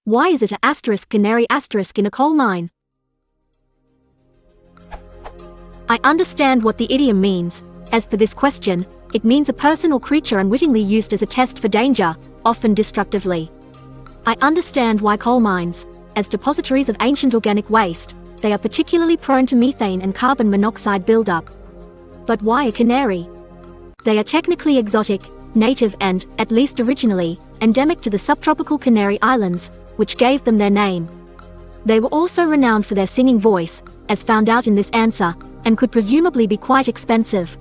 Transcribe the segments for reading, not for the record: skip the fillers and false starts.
Why is it a asterisk canary asterisk in a coal mine? I understand what the idiom means. As per this question, it means a person or creature unwittingly used as a test for danger, often destructively. I understand why coal mines, as depositories of ancient organic waste, they are particularly prone to methane and carbon monoxide buildup. But why a canary? They are technically exotic, native and, at least originally, endemic to the subtropical Canary Islands, which gave them their name. They were also renowned for their singing voice, as found out in this answer, and could presumably be quite expensive.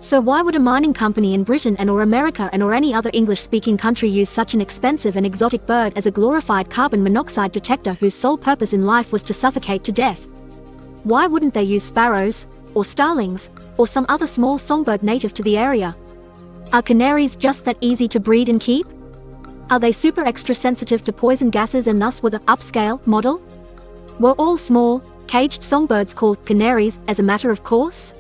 So why would a mining company in Britain and or America and or any other English-speaking country use such an expensive and exotic bird as a glorified carbon monoxide detector whose sole purpose in life was to suffocate to death? Why wouldn't they use sparrows, or starlings, or some other small songbird native to the area? Are canaries just that easy to breed and keep? Are they super extra sensitive to poison gases and thus with an upscale model? Were all small, caged songbirds called canaries as a matter of course?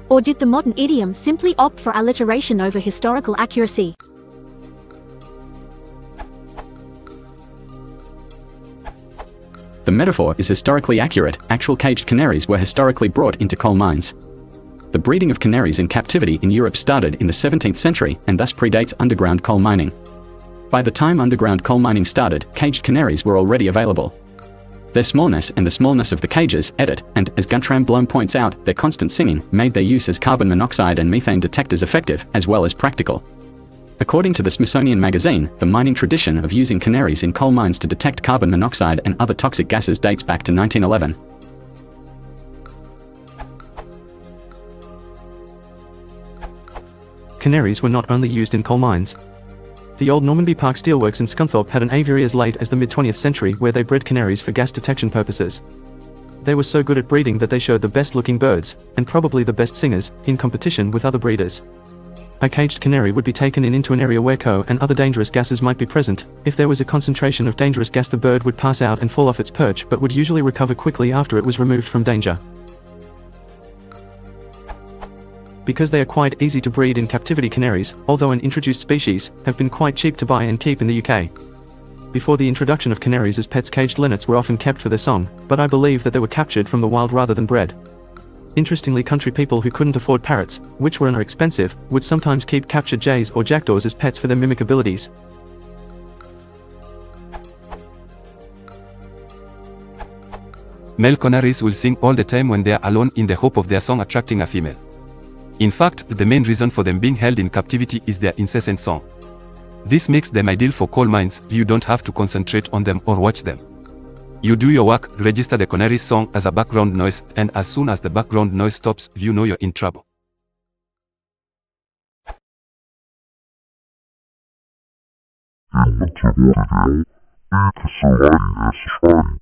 Or did the modern idiom simply opt for alliteration over historical accuracy? The metaphor is historically accurate. Actual caged canaries were historically brought into coal mines. The breeding of canaries in captivity in Europe started in the 17th century and thus predates underground coal mining. By the time underground coal mining started, caged canaries were already available. Their smallness and the smallness of the cages, and, as Guntram Blom points out, their constant singing, made their use as carbon monoxide and methane detectors effective, as well as practical. According to the Smithsonian Magazine, the mining tradition of using canaries in coal mines to detect carbon monoxide and other toxic gases dates back to 1911. Canaries were not only used in coal mines. The old Normanby Park steelworks in Scunthorpe had an aviary as late as the mid-20th century where they bred canaries for gas detection purposes. They were so good at breeding that they showed the best-looking birds, and probably the best singers, in competition with other breeders. A caged canary would be taken into an area where coal and other dangerous gases might be present. If there was a concentration of dangerous gas, the bird would pass out and fall off its perch but would usually recover quickly after it was removed from danger. Because they are quite easy to breed in captivity, canaries, although an introduced species, have been quite cheap to buy and keep in the UK. Before the introduction of canaries as pets, caged linnets were often kept for their song, but I believe that they were captured from the wild rather than bred. Interestingly, country people who couldn't afford parrots, which were expensive, would sometimes keep captured jays or jackdaws as pets for their mimic abilities. Male canaries will sing all the time when they are alone in the hope of their song attracting a female. In fact, the main reason for them being held in captivity is their incessant song. This makes them ideal for coal mines. You don't have to concentrate on them or watch them. You do your work, register the canary's song as a background noise, and as soon as the background noise stops, you know you're in trouble. Etymology, etymology.